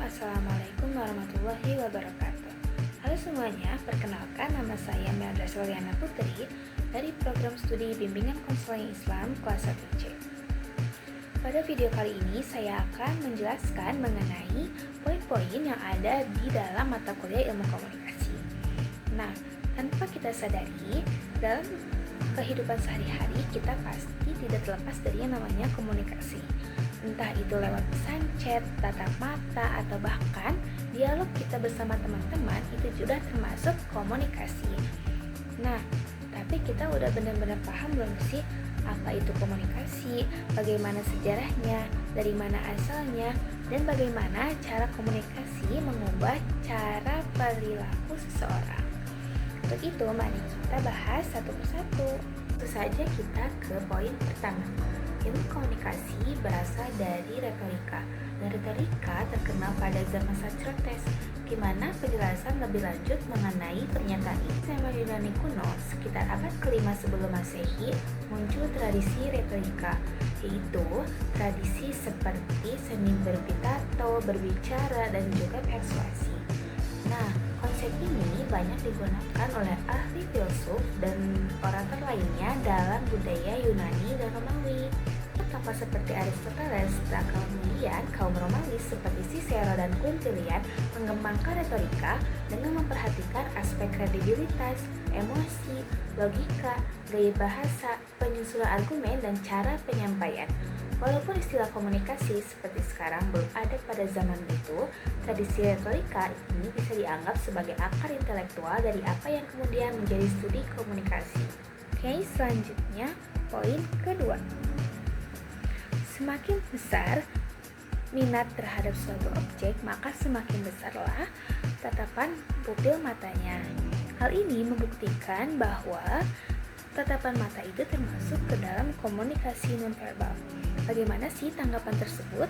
Assalamualaikum warahmatullahi wabarakatuh. Halo semuanya, perkenalkan nama saya Melda Suliana Putri dari program studi Bimbingan Konseling Islam kelas 1C. Pada video kali ini saya akan menjelaskan mengenai poin-poin yang ada di dalam mata kuliah ilmu komunikasi. Nah, tanpa kita sadari, dalam kehidupan sehari-hari kita pasti tidak terlepas dari yang namanya komunikasi. Entah itu lewat pesan chat, tatap mata, atau bahkan dialog kita bersama teman-teman, itu juga termasuk komunikasi. Nah, tapi kita udah benar-benar paham belum sih apa itu komunikasi, bagaimana sejarahnya, dari mana asalnya, dan bagaimana cara komunikasi mengubah cara perilaku seseorang. Untuk itu, mari kita bahas satu persatu. Tentu saja kita ke poin pertama. Ilmu komunikasi berasal dari retorika, dan retorika terkenal pada zaman Socrates, di mana penjelasan lebih lanjut mengenai pernyataan ini. Zaman Yunani kuno, sekitar abad ke-5 sebelum Masehi, muncul tradisi retorika, yaitu tradisi seperti seni berpitato, berbicara, dan juga persuasi. Nah, konsep ini banyak digunakan oleh ahli filsuf dan orator lainnya dalam budaya Yunani dan Romawi. Tokoh seperti Aristoteles dan kemudian kaum Romawi seperti Cicero dan Quintilian mengembangkan retorika dengan memperhatikan aspek kredibilitas, emosi, logika, gaya bahasa, penyusunan argumen, dan cara penyampaian. Walaupun istilah komunikasi seperti sekarang belum ada pada zaman itu, tradisi retorika ini bisa dianggap sebagai akar intelektual dari apa yang kemudian menjadi studi komunikasi. Oke, selanjutnya poin kedua. Semakin besar minat terhadap suatu objek, maka semakin besarlah tatapan pupil matanya. Hal ini membuktikan bahwa tatapan mata itu termasuk ke dalam komunikasi nonverbal. Bagaimana sih tanggapan tersebut?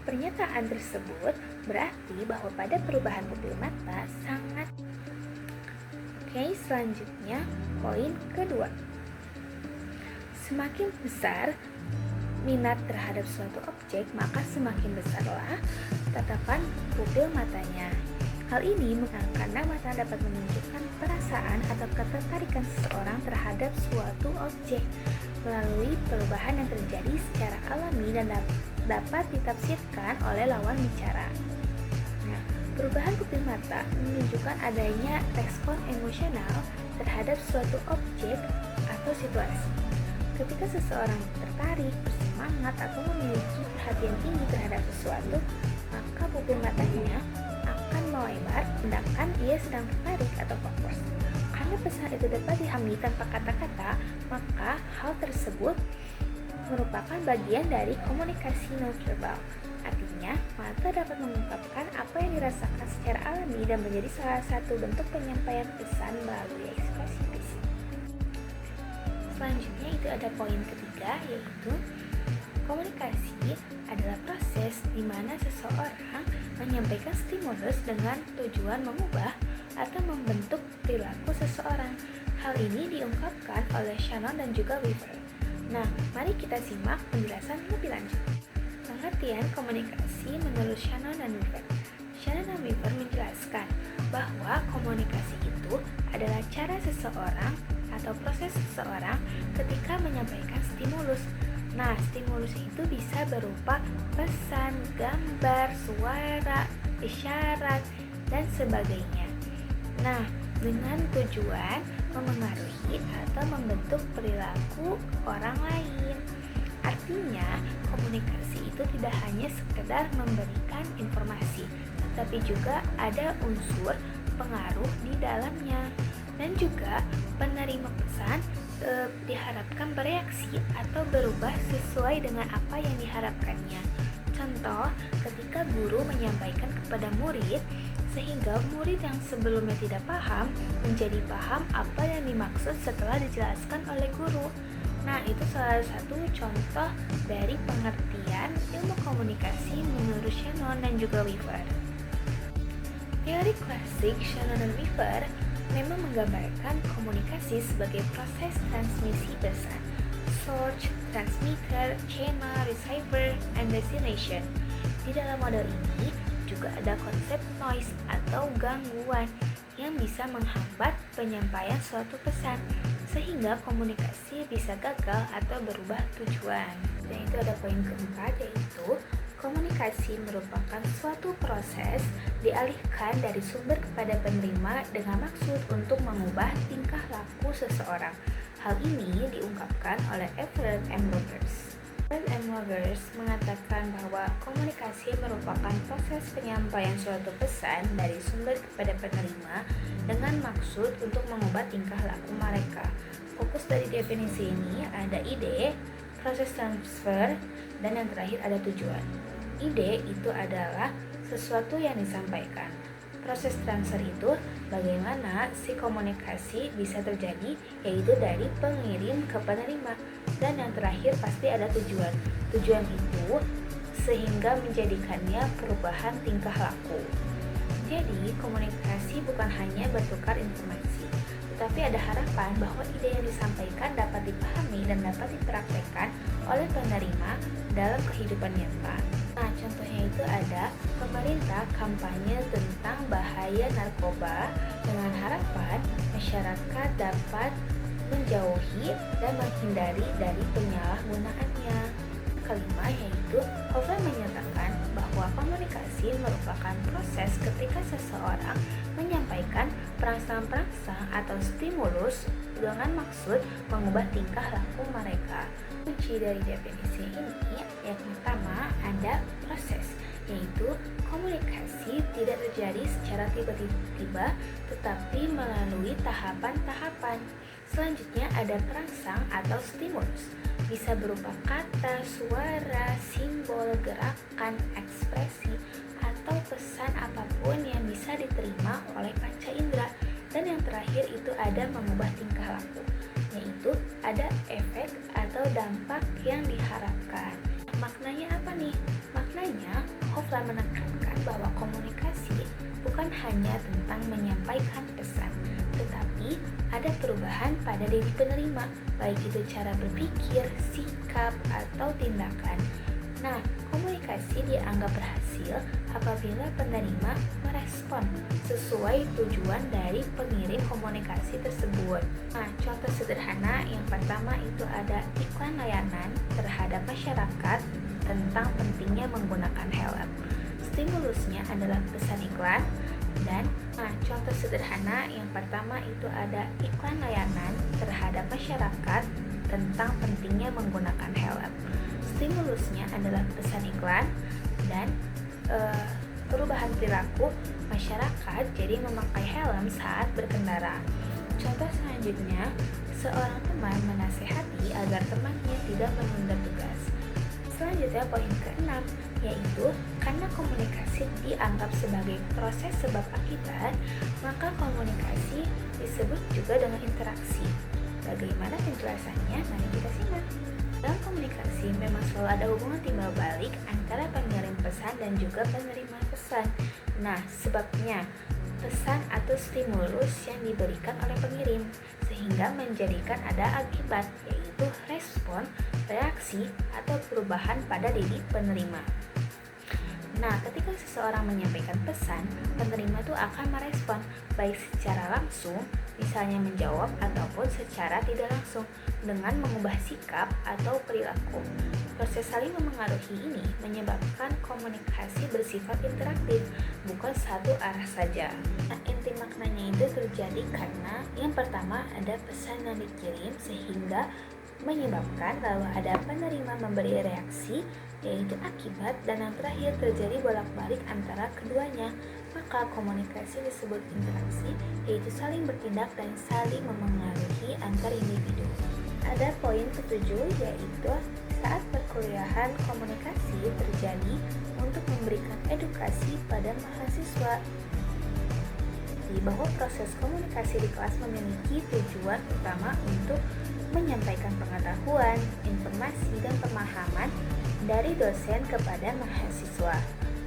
Pernyataan tersebut berarti bahwa pada perubahan pupil mata sangat. Oke, selanjutnya poin kedua. Semakin besar minat terhadap suatu objek, maka semakin besarlah tatapan pupil matanya. Hal ini karena mata dapat menunjukkan perasaan atau ketertarikan seseorang terhadap suatu objek melalui perubahan yang terjadi secara alami dan dapat ditafsirkan oleh lawan bicara. Nah, perubahan pupil mata menunjukkan adanya respon emosional terhadap suatu objek atau situasi. Ketika seseorang tertarik, bersemangat, atau memiliki perhatian tinggi terhadap sesuatu, maka pupil matanya akan melebar, sedangkan ia sedang tertarik atau fokus. Karena pesan itu dapat dihami tanpa kata-kata, maka hal tersebut merupakan bagian dari komunikasi nonverbal. Artinya, mata dapat mengungkapkan apa yang dirasakan secara alami dan menjadi salah satu bentuk penyampaian pesan melalui ekspresi fisik. Selanjutnya itu ada poin ketiga, yaitu komunikasi adalah proses di mana seseorang menyampaikan stimulus dengan tujuan mengubah atau membentuk perilaku seseorang. Hal ini diungkapkan oleh Shannon dan juga Weaver. Nah, mari kita simak penjelasan lebih lanjut. Pengertian komunikasi menurut Shannon dan Weaver. Shannon dan Weaver menjelaskan bahwa komunikasi itu adalah cara seseorang atau proses seseorang ketika menyampaikan stimulus. Nah, stimulus itu bisa berupa pesan, gambar, suara, isyarat, dan sebagainya. Nah, dengan tujuan memengaruhi atau membentuk perilaku orang lain. Artinya, komunikasi itu tidak hanya sekedar memberikan informasi, tetapi juga ada unsur pengaruh di dalamnya. Dan juga penerima pesan diharapkan bereaksi atau berubah sesuai dengan apa yang diharapkannya. Contoh, ketika guru menyampaikan kepada murid, sehingga murid yang sebelumnya tidak paham menjadi paham apa yang dimaksud setelah dijelaskan oleh guru. Nah, itu salah satu contoh dari pengertian ilmu komunikasi menurut Shannon dan juga Weaver. Teori klasik Shannon dan Weaver memang menggambarkan komunikasi sebagai proses transmisi pesan, source, transmitter, channel, receiver, and destination. Di dalam model ini juga ada konsep noise atau gangguan yang bisa menghambat penyampaian suatu pesan sehingga komunikasi bisa gagal atau berubah tujuan. Dan itu ada poin keempat, yaitu komunikasi merupakan suatu proses dialihkan dari sumber kepada penerima dengan maksud untuk mengubah tingkah laku seseorang. Hal ini diungkapkan oleh Everett M. Rogers. Everett M. Rogers mengatakan bahwa komunikasi merupakan proses penyampaian suatu pesan dari sumber kepada penerima dengan maksud untuk mengubah tingkah laku mereka. Fokus dari definisi ini ada ide, proses transfer, dan yang terakhir ada tujuan. Ide itu adalah sesuatu yang disampaikan. Proses transfer itu bagaimana si komunikasi bisa terjadi, yaitu dari pengirim ke penerima. Dan yang terakhir pasti ada tujuan. Tujuan itu sehingga menjadikannya perubahan tingkah laku. Jadi komunikasi bukan hanya bertukar informasi, tetapi ada harapan bahwa ide yang disampaikan dapat dipahami dan dapat dipraktekkan oleh penerima dalam kehidupan nyata. Nah, contohnya itu ada pemerintah kampanye tentang bahaya narkoba dengan harapan masyarakat dapat menjauhi dan menghindari dari penyalahgunaannya. Kelima yaitu Hoffman menyatakan bahwa komunikasi merupakan proses ketika seseorang menyampaikan perangsang-perangsang atau stimulus dengan maksud mengubah tingkah laku mereka. Kunci dari definisi ini yang pertama ada proses, yaitu komunikasi tidak terjadi secara tiba-tiba tetapi melalui tahapan-tahapan. Selanjutnya ada perangsang atau stimulus, bisa berupa kata, suara, simbol, gerakan, ekspresi, atau pesan apapun yang bisa diterima oleh panca indera. Dan yang terakhir itu ada mengubah tingkah laku, yaitu ada efek atau dampak yang diharapkan. Maknanya apa nih? Maknanya, Hoffman menekankan bahwa komunikasi bukan hanya tentang menyampaikan pesan, tetapi ada perubahan pada diri penerima, baik itu cara berpikir, sikap, atau tindakan. Nah, komunikasi dianggap berhasil apabila penerima merespon sesuai tujuan dari pengirim komunikasi tersebut. Nah, contoh sederhana yang pertama itu ada iklan layanan terhadap masyarakat tentang pentingnya menggunakan helm. Stimulusnya adalah pesan iklan. Dan contoh sederhana yang pertama itu ada iklan layanan terhadap masyarakat tentang pentingnya menggunakan helm. Stimulusnya adalah pesan iklan dan perubahan perilaku masyarakat jadi memakai helm saat berkendara. Contoh selanjutnya, seorang teman menasehati agar temannya tidak menunda tugas. Selanjutnya poin ke-6, yaitu karena komunikasi dianggap sebagai proses sebab akibat, maka komunikasi disebut juga dengan interaksi. Bagaimana penjelasannya? Mari kita simak. Dalam komunikasi memang selalu ada hubungan timbal balik antara pengirim pesan dan juga penerima pesan. Nah, sebabnya pesan atau stimulus yang diberikan oleh pengirim sehingga menjadikan ada akibat, yaitu respon, reaksi, atau perubahan pada diri penerima. Nah, ketika seseorang menyampaikan pesan, penerima itu akan merespon baik secara langsung, misalnya menjawab, ataupun secara tidak langsung dengan mengubah sikap atau perilaku. Proses saling memengaruhi ini menyebabkan komunikasi bersifat interaktif, bukan satu arah saja. Nah, inti maknanya itu terjadi karena yang pertama ada pesan yang dikirim sehingga menyebabkan lalu ada penerima memberi reaksi, yaitu akibat, dan yang terakhir terjadi bolak-balik antara keduanya. Maka komunikasi disebut interaksi, yaitu saling bertindak dan saling memengaruhi antar individu. Ada poin ketujuh, yaitu saat perkuliahan komunikasi terjadi untuk memberikan edukasi pada mahasiswa. Bahwa proses komunikasi di kelas memiliki tujuan utama untuk menyampaikan pengetahuan, informasi, dan pemahaman dari dosen kepada mahasiswa.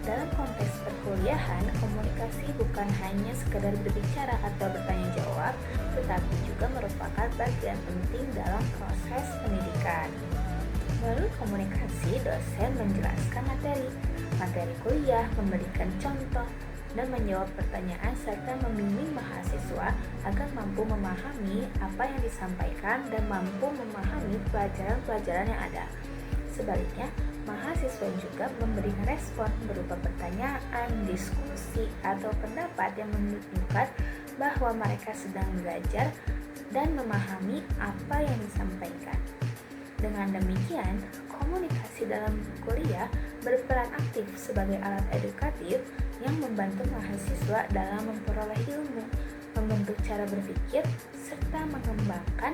Dalam konteks perkuliahan, komunikasi bukan hanya sekedar berbicara atau bertanya jawab, tetapi juga merupakan bagian penting dalam proses pendidikan. Melalui komunikasi, dosen menjelaskan materi, materi kuliah, memberikan contoh, dan menjawab pertanyaan serta membimbing mahasiswa agar mampu memahami apa yang disampaikan dan mampu memahami pelajaran-pelajaran yang ada. Sebaliknya, mahasiswa juga memberikan respon berupa pertanyaan, diskusi, atau pendapat yang menunjukkan bahwa mereka sedang belajar dan memahami apa yang disampaikan. Dengan demikian, komunikasi dalam kuliah berperan aktif sebagai alat edukatif yang membantu mahasiswa dalam memperoleh ilmu, membentuk cara berpikir, serta mengembangkan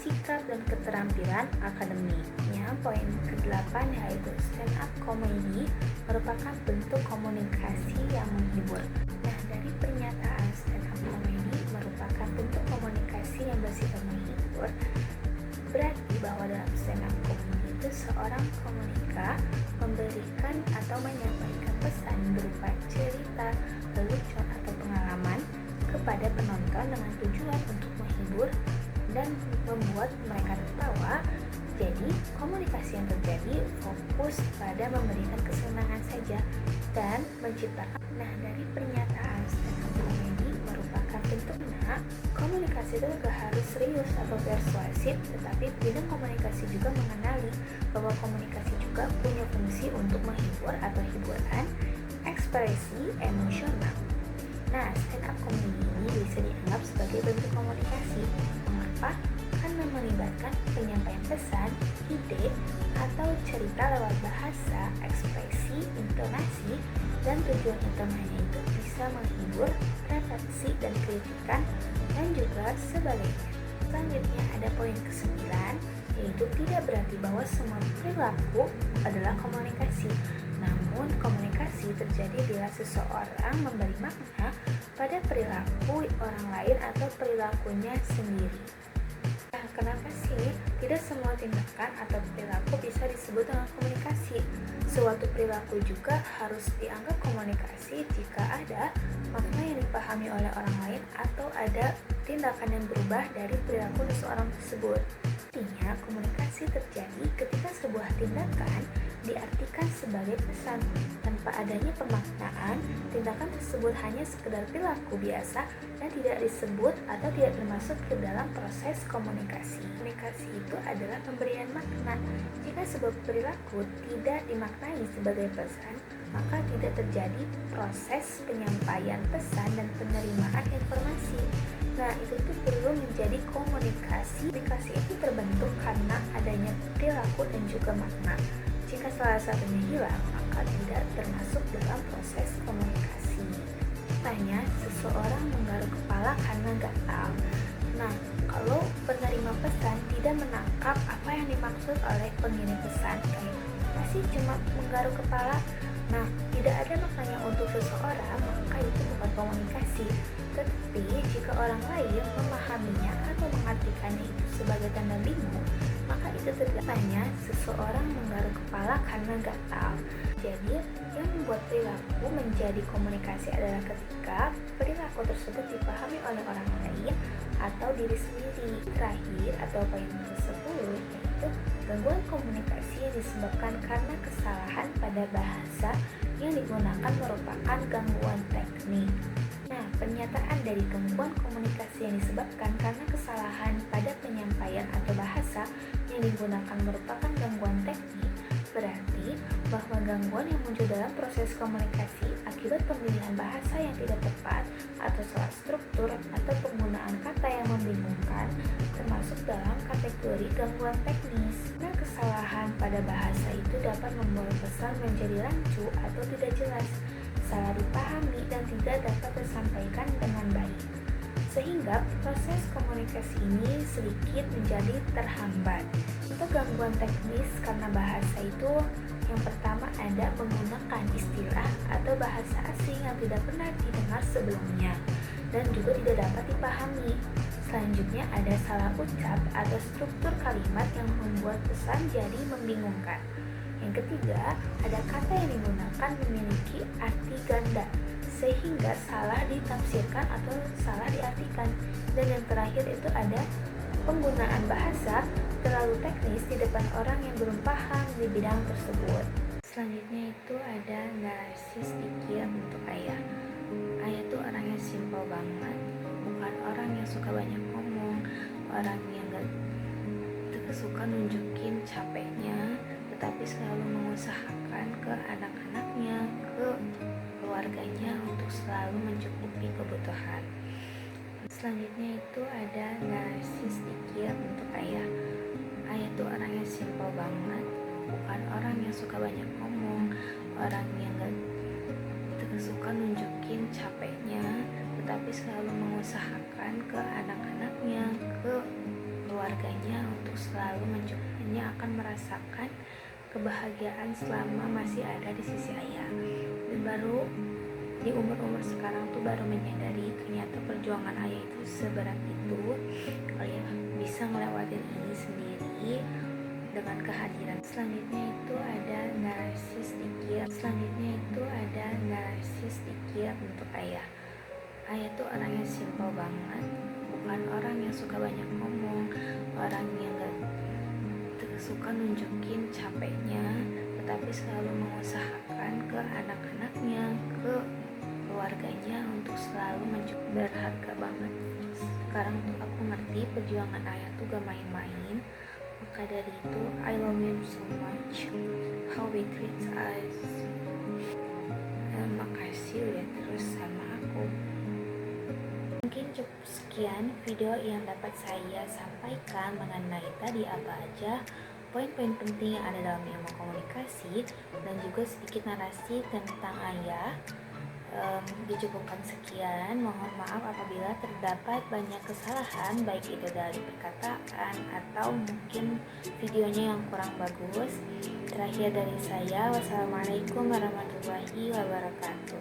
sikap dan keterampilan akademiknya. Poin ke-8 yaitu stand up comedy merupakan bentuk komunikasi yang menghibur. Nah, dari pernyataan stand up comedy merupakan bentuk komunikasi yang bersifat menghibur, berarti bahwa dalam stand up comedy itu seorang komika memberikan atau menyampaikan pesan berupa cerita, lelucon atau pengalaman kepada penonton dengan tujuan untuk menghibur dan membuat mereka tertawa. Jadi, komunikasi yang terjadi fokus pada memberikan kesenangan saja dan menciptakan. Nah, dari pernyataan stand up comedy merupakan bentuknya komunikasi itu gak harus serius atau persuasif, tetapi bidang komunikasi juga mengenali bahwa komunikasi juga punya fungsi untuk menghibur atau hiburan, ekspresi emosional. Nah, stand up comedy ini bisa dianggap sebagai bentuk komunikasi. Mengapa? Karena melibatkan penyampaian pesan, ide, atau cerita lewat bahasa, ekspresi, intonasi, dan tujuan utamanya itu bisa menghibur, refleksi, dan kritikan, dan juga sebaliknya. Selanjutnya ada poin ke-9, yaitu tidak berarti bahwa semua perilaku adalah komunikasi. Namun, komunikasi terjadi bila seseorang memberi makna pada perilaku orang lain atau perilakunya sendiri. Nah, kenapa sih tidak semua tindakan atau perilaku bisa disebut dengan komunikasi? Suatu perilaku juga harus dianggap komunikasi jika ada makna yang dipahami oleh orang lain atau ada tindakan yang berubah dari perilaku seseorang tersebut. Artinya, komunikasi terjadi ketika sebuah tindakan diartikan sebagai pesan. Tanpa adanya pemaknaan, tindakan tersebut hanya sekedar perilaku biasa dan tidak disebut atau tidak termasuk ke dalam proses komunikasi. Komunikasi itu adalah pemberian makna. Jika sebuah perilaku tidak dimaknai sebagai pesan, maka tidak terjadi proses penyampaian pesan dan penerimaan informasi. Nah, itu tuh perlu menjadi komunikasi. Komunikasi itu terbentuk karena adanya perilaku dan juga makna. Jika salah satunya hilang, maka tidak termasuk dalam proses komunikasi. Tanya, seseorang menggaruk kepala karena gatal. Nah, kalau penerima pesan tidak menangkap apa yang dimaksud oleh pengirim pesan, kayak masih cuma menggaruk kepala. Nah, tidak ada maknanya untuk seseorang, maka itu bukan komunikasi. Tetapi jika orang lain memahaminya atau mengartikannya itu sebagai tanda bingung, maka itu terjadinya seseorang menggaruk kepala karena gatal. Jadi, yang membuat perilaku menjadi komunikasi adalah ketika perilaku tersebut dipahami oleh orang lain atau diri sendiri. Terakhir atau poin ke-10 yaitu gangguan komunikasi yang disebabkan karena kesalahan pada bahasa yang digunakan merupakan gangguan teknik. Nah, pernyataan dari gangguan komunikasi yang disebabkan karena kesalahan pada penyampaian atau bahasa yang digunakan merupakan gangguan teknik, berarti bahwa gangguan yang muncul dalam proses komunikasi akibat pemilihan bahasa yang tidak tepat atau salah struktur atau penggunaan kata yang membingungkan termasuk dalam kategori gangguan teknis. Nah, kesalahan pada bahasa itu dapat membuat pesan menjadi rancu atau tidak jelas, salah dipahami, dan tidak dapat tersampaikan dengan baik, sehingga proses komunikasi ini sedikit menjadi terhambat. Untuk gangguan teknis karena bahasa itu, yang pertama ada menggunakan istilah atau bahasa asing yang tidak pernah didengar sebelumnya dan juga tidak dapat dipahami. Selanjutnya ada salah ucap atau struktur kalimat yang membuat pesan jadi membingungkan. Yang ketiga, ada kata yang digunakan memiliki arti ganda sehingga salah ditafsirkan atau salah diartikan. Dan yang terakhir itu ada penggunaan bahasa terlalu teknis di depan orang yang belum paham di bidang tersebut. Selanjutnya itu ada narsis dikir untuk ayah. Ayah tuh orangnya simple banget, bukan orang yang suka banyak ngomong, orang yang gak suka nunjukin capeknya, tetapi selalu mengusahakan ke anak-anaknya, ke keluarganya untuk selalu mencukupi kebutuhan. Selanjutnya itu ada narsis dikir untuk ayah. Ayah tuh orangnya simple banget, bukan orang yang suka banyak ngomong, orang yang gak suka nunjukin capeknya, tetapi selalu mengusahakan ke anak-anaknya, ke keluarganya untuk selalu mencukupnya, akan merasakan kebahagiaan selama masih ada di sisi ayah. Dan baru di umur-umur sekarang tuh baru menyadari ternyata perjuangan ayah itu seberat itu. Ayah bisa ngelewatin ini sendiri dengan kehadiran. Selanjutnya itu ada narsis dikir. Selanjutnya itu ada narsis dikir untuk ayah. Ayah tuh orangnya simple banget, bukan orang yang suka banyak ngomong, orang yang gak suka nunjukin capeknya, tetapi selalu mengusahakan ke anak-anaknya, ke keluarganya untuk selalu mencukupi. Berharga banget. Sekarang tuh aku ngerti perjuangan ayah tuh gak main-main. Maka dari itu I love him so much, how he treats us. Makasih udah terus sama aku. Mungkin cukup sekian video yang dapat saya sampaikan mengenai tadi apa aja poin-poin penting yang ada dalam ilmu komunikasi, dan juga sedikit narasi tentang ayah. Dicukupkan sekian. Mohon maaf apabila terdapat banyak kesalahan, baik itu dari perkataan atau mungkin videonya yang kurang bagus. Terakhir dari saya, wassalamualaikum warahmatullahi wabarakatuh.